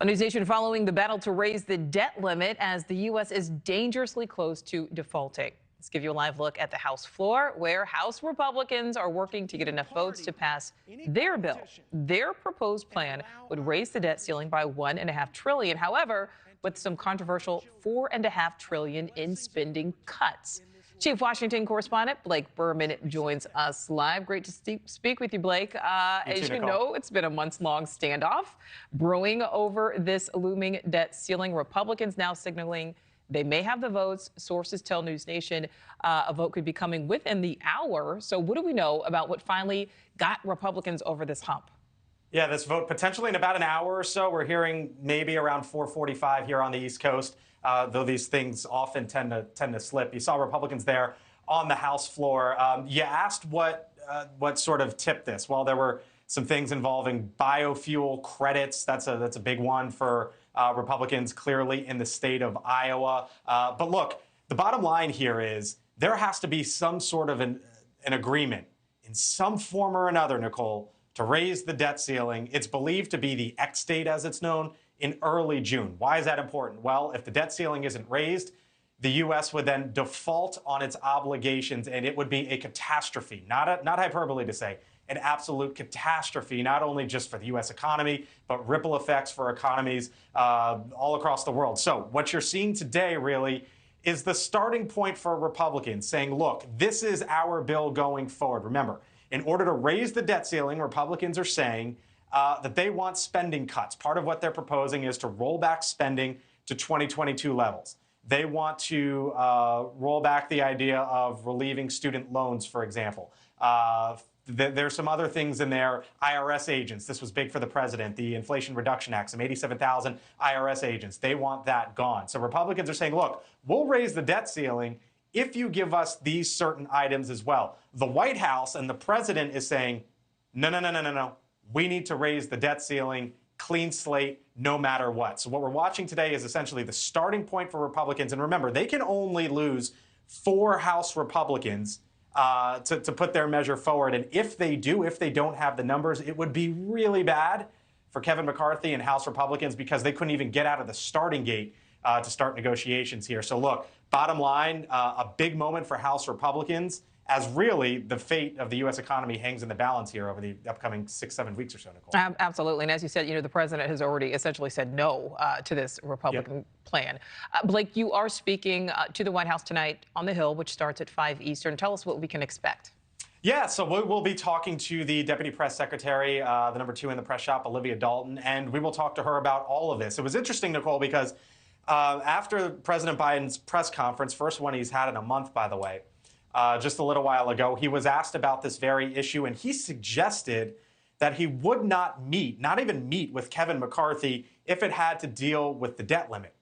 On NewsNation, following the battle to raise the debt limit as the U.S. is dangerously close to defaulting. Let's give you a live look at the House floor, where House Republicans are working to get enough votes to pass their bill. Their proposed plan would raise the debt ceiling by $1.5 trillion. However, with some controversial $4.5 trillion in spending cuts. Chief Washington correspondent Blake Burman joins us live. Great to speak with you, Blake. As you know, it's been a months-long standoff brewing over this looming debt ceiling. Republicans now signaling they may have the votes. Sources tell NewsNation a vote could be coming within the hour. So what do we know about what finally got Republicans over this hump? Yeah, this vote potentially in about an hour or so. We're hearing maybe around 4:45 here on the East Coast, though these things often tend to slip. You saw Republicans there on the House floor. You asked what sort of tipped this. Well, there were some things involving biofuel credits. That's a big one for Republicans, clearly in the state of Iowa. But look, the bottom line here is there has to be some sort of an agreement in some form or another, Nichole, to raise the debt ceiling. It's believed to be the X date, as it's known, in early June. Why is that important? Well, if the debt ceiling isn't raised, the U.S. would then default on its obligations, and it would be a catastrophe. Not hyperbole to say, an absolute catastrophe, not only just for the U.S. economy, but ripple effects for economies all across the world. So what you're seeing today really is the starting point for Republicans saying, look, this is our bill going forward. Remember, in order to raise the debt ceiling, Republicans are saying that they want spending cuts. Part of what they're proposing is to roll back spending to 2022 levels. They want to roll back the idea of relieving student loans, for example. There's some other things in there. IRS agents. This was big for the president. The Inflation Reduction Act, some 87,000 IRS agents. They want that gone. So Republicans are saying, look, we'll raise the debt ceiling if you give us these certain items as well. The White House and the president is saying, no. We need to raise the debt ceiling, clean slate, no matter what. So what we're watching today is essentially the starting point for Republicans. And remember, they can only lose 4 House Republicans to put their measure forward. And if they don't have the numbers, it would be really bad for Kevin McCarthy and House Republicans because they couldn't even get out of the starting gate to start negotiations here. So look, bottom line, a big moment for House Republicans as really the fate of the U.S. economy hangs in the balance here over the upcoming 6-7 weeks or so, Nichole. Absolutely. And as you said, the president has already essentially said no to this Republican plan. Blake, you are speaking to the White House tonight on the Hill, which starts at 5 Eastern. Tell us what we can expect. Yeah, so we'll be talking to the Deputy Press Secretary, the number 2 in the press shop, Olivia Dalton, and we will talk to her about all of this. It was interesting, Nichole, because after President Biden's press conference, first one he's had in a month, by the way, just a little while ago, he was asked about this very issue, and he suggested that he would not even meet with Kevin McCarthy if it had to deal with the debt limit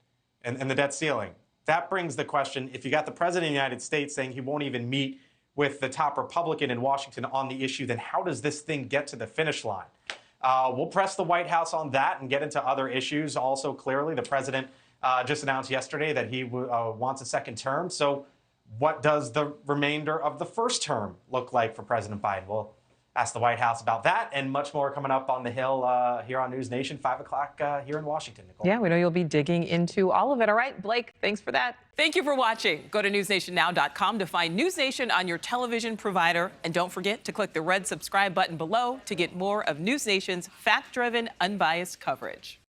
and the debt ceiling. That brings the question, if you got the president of the United States saying he won't even meet with the top Republican in Washington on the issue, then how does this thing get to the finish line? We'll press the White House on that and get into other issues. Also, clearly, the president just announced yesterday that he wants a second term. So what does the remainder of the first term look like for President Biden? We'll ask the White House about that and much more coming up on the Hill here on NewsNation, 5 o'clock here in Washington, Nichole. Yeah, we know you'll be digging into all of it. All right, Blake, thanks for that. Thank you for watching. Go to newsnationnow.com to find NewsNation on your television provider. And don't forget to click the red subscribe button below to get more of NewsNation's fact-driven, unbiased coverage.